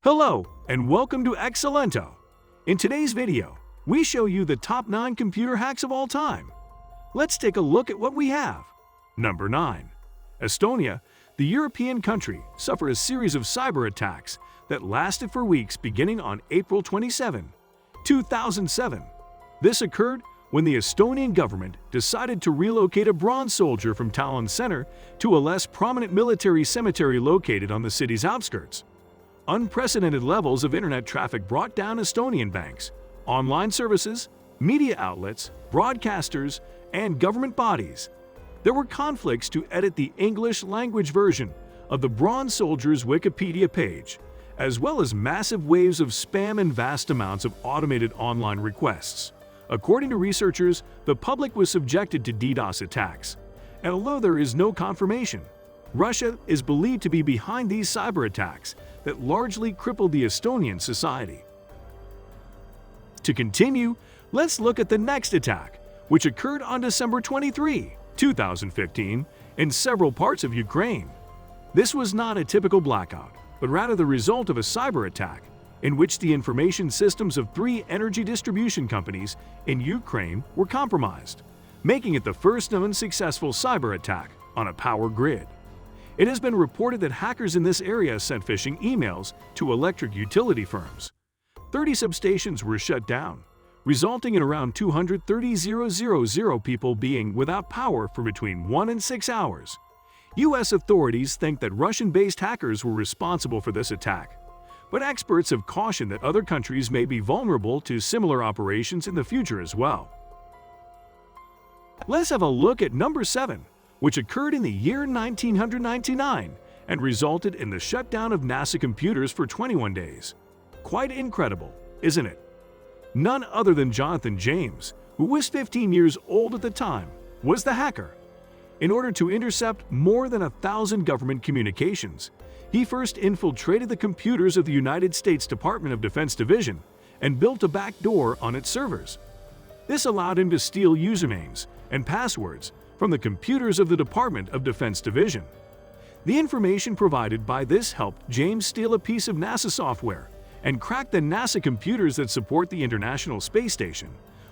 Hello, and welcome to xCellento. In today's video, we show you the top 9 computer hacks of all time. Let's take a look at what we have. Number 9. Estonia, the European country, suffered a series of cyber attacks that lasted for weeks beginning on April 27, 2007. This occurred when the Estonian government decided to relocate a bronze soldier from Tallinn Center to a less prominent military cemetery located on the city's outskirts. Unprecedented levels of internet traffic brought down Estonian banks, online services, media outlets, broadcasters, and government bodies. There were conflicts to edit the English-language version of the bronze soldier's Wikipedia page, as well as massive waves of spam and vast amounts of automated online requests. According to researchers, the public was subjected to DDoS attacks, and although there is no confirmation, Russia is believed to be behind these cyber attacks that largely crippled the Estonian society. To continue, let's look at the next attack, which occurred on December 23, 2015, in several parts of Ukraine. This was not a typical blackout, but rather the result of a cyber attack in which the information systems of 3 energy distribution companies in Ukraine were compromised, making it the first known successful cyber attack on a power grid. It has been reported that hackers in this area sent phishing emails to electric utility firms. 30 substations were shut down, resulting in around 230,000 people being without power for between 1 and 6 hours. U.S. authorities think that Russian-based hackers were responsible for this attack, but experts have cautioned that other countries may be vulnerable to similar operations in the future as well. Let's have a look at number 7. Which occurred in the year 1999 and resulted in the shutdown of NASA computers for 21 days. Quite incredible, isn't it? None other than Jonathan James, who was 15 years old at the time, was the hacker. In order to intercept more than 1,000 government communications, he first infiltrated the computers of the United States Department of Defense Division and built a backdoor on its servers. This allowed him to steal usernames and passwords from the computers of the Department of Defense Division. The information provided by this helped James steal a piece of NASA software and crack the NASA computers that support the International Space Station,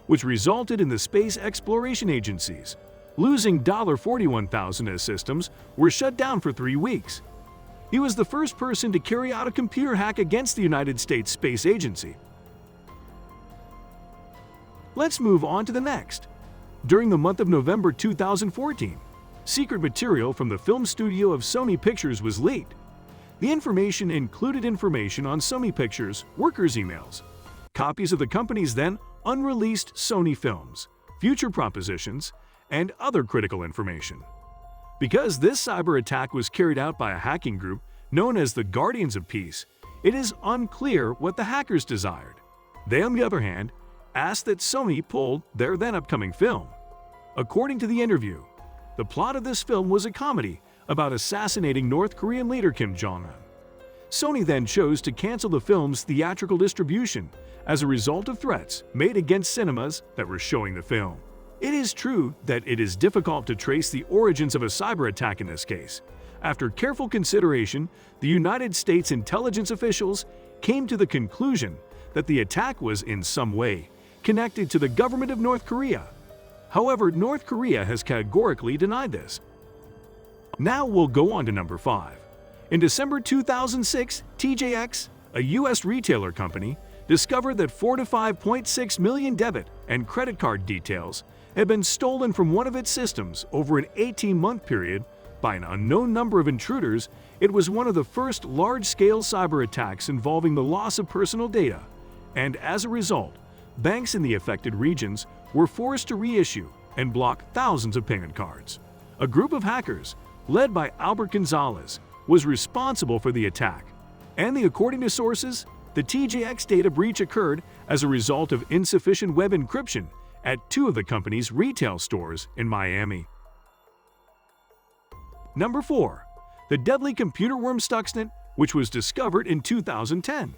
which resulted in the Space Exploration Agencies losing $41,000 as systems were shut down for 3 weeks. He was the first person to carry out a computer hack against the United States Space Agency. Let's move on to the next. During the month of November 2014, secret material from the film studio of Sony Pictures was leaked. The information included information on Sony Pictures' workers' emails, copies of the company's then unreleased Sony films, future propositions, and other critical information. Because this cyber attack was carried out by a hacking group known as the Guardians of Peace, it is unclear what the hackers desired. They, on the other hand, asked that Sony pull their then upcoming film. According to the interview, the plot of this film was a comedy about assassinating North Korean leader Kim Jong-un. Sony then chose to cancel the film's theatrical distribution as a result of threats made against cinemas that were showing the film. It is true that it is difficult to trace the origins of a cyber attack in this case. After careful consideration, the United States intelligence officials came to the conclusion that the attack was in some way connected to the government of North Korea. However, North Korea has categorically denied this. Now we'll go on to number 5. In December 2006, TJX, a U.S. retailer company, discovered that 4 to 5.6 million debit and credit card details had been stolen from one of its systems over an 18-month period by an unknown number of intruders. It was one of the first large-scale cyber attacks involving the loss of personal data, and as a result, banks in the affected regions were forced to reissue and block thousands of payment cards. A group of hackers, led by Albert Gonzalez, was responsible for the attack, and according to sources, the TJX data breach occurred as a result of insufficient web encryption at 2 of the company's retail stores in Miami. Number 4. The deadly computer worm Stuxnet, which was discovered in 2010.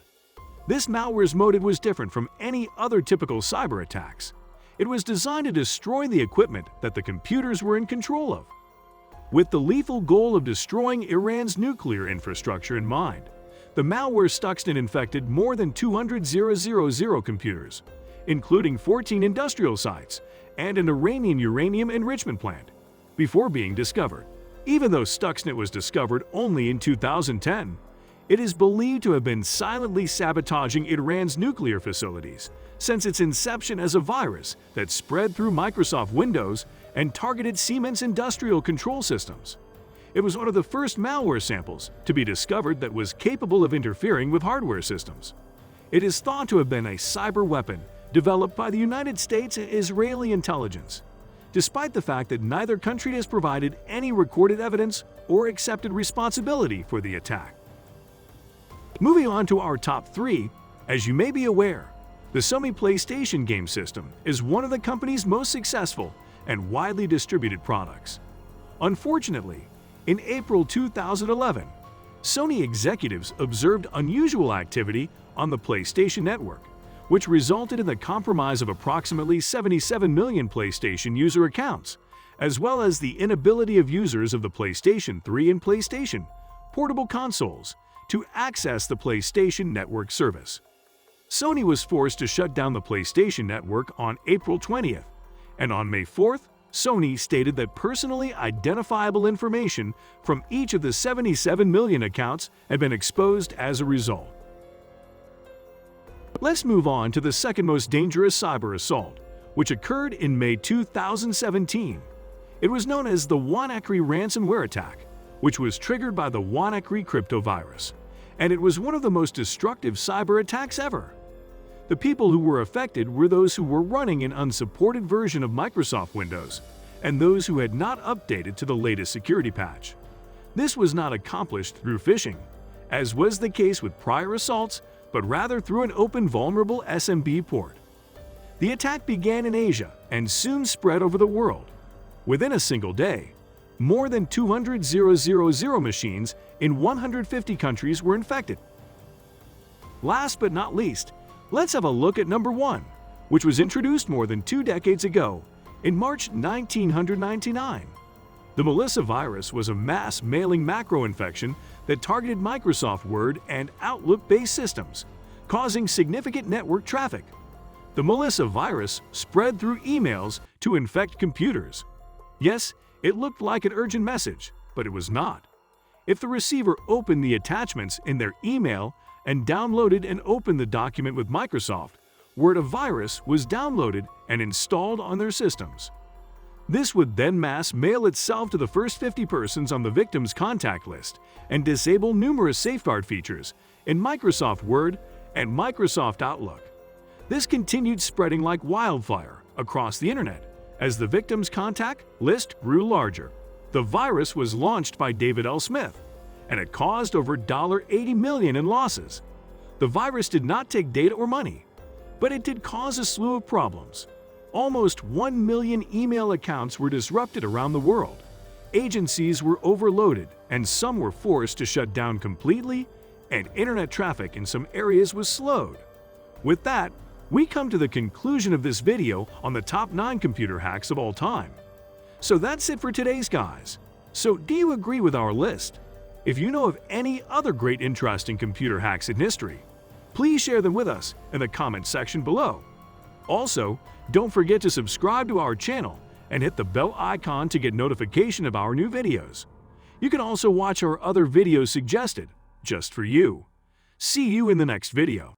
This malware's motive was different from any other typical cyber attacks. It was designed to destroy the equipment that the computers were in control of. With the lethal goal of destroying Iran's nuclear infrastructure in mind, The malware Stuxnet infected more than 200,000 computers, including 14 industrial sites and an Iranian uranium enrichment plant, before being discovered. Even though Stuxnet was discovered only in 2010, it is believed to have been silently sabotaging Iran's nuclear facilities since its inception as a virus that spread through Microsoft Windows and targeted Siemens industrial control systems. It was one of the first malware samples to be discovered that was capable of interfering with hardware systems. It is thought to have been a cyber weapon developed by the United States and Israeli intelligence, despite the fact that neither country has provided any recorded evidence or accepted responsibility for the attack. Moving on to our top 3, as you may be aware, the Sony PlayStation game system is one of the company's most successful and widely distributed products. Unfortunately, in April 2011, Sony executives observed unusual activity on the PlayStation Network, which resulted in the compromise of approximately 77 million PlayStation user accounts, as well as the inability of users of the PlayStation 3 and PlayStation portable consoles to access the PlayStation Network service. Sony was forced to shut down the PlayStation Network on April 20th, and on May 4th, Sony stated that personally identifiable information from each of the 77 million accounts had been exposed as a result. Let's move on to the second most dangerous cyber assault, which occurred in May 2017. It was known as the WannaCry ransomware attack, which was triggered by the WannaCry cryptovirus, and it was one of the most destructive cyber attacks ever. The people who were affected were those who were running an unsupported version of Microsoft Windows and those who had not updated to the latest security patch. This was not accomplished through phishing, as was the case with prior assaults, but rather through an open vulnerable SMB port. The attack began in Asia and soon spread over the world. Within a single day, more than 200,000 machines in 150 countries were infected. Last but not least, let's have a look at number 1, which was introduced more than 2 decades ago, in March 1999. The Melissa virus was a mass mailing macro infection that targeted Microsoft Word and Outlook-based systems, causing significant network traffic. The Melissa virus spread through emails to infect computers. Yes, it looked like an urgent message, but it was not. If the receiver opened the attachments in their email and downloaded and opened the document with Microsoft Word, a virus was downloaded and installed on their systems. This would then mass mail itself to the first 50 persons on the victim's contact list and disable numerous safeguard features in Microsoft Word and Microsoft Outlook. This continued spreading like wildfire across the internet as the victim's contact list grew larger. The virus was launched by David L. Smith, and it caused over $80 million in losses. The virus did not take data or money, but it did cause a slew of problems. Almost 1 million email accounts were disrupted around the world. Agencies were overloaded, and some were forced to shut down completely, and internet traffic in some areas was slowed. With that, we come to the conclusion of this video on the top 9 computer hacks of all time. So that's it for today's guys. So do you agree with our list? If you know of any other great interesting computer hacks in history, please share them with us in the comment section below. Also, don't forget to subscribe to our channel and hit the bell icon to get notification of our new videos. You can also watch our other videos suggested just for you. See you in the next video.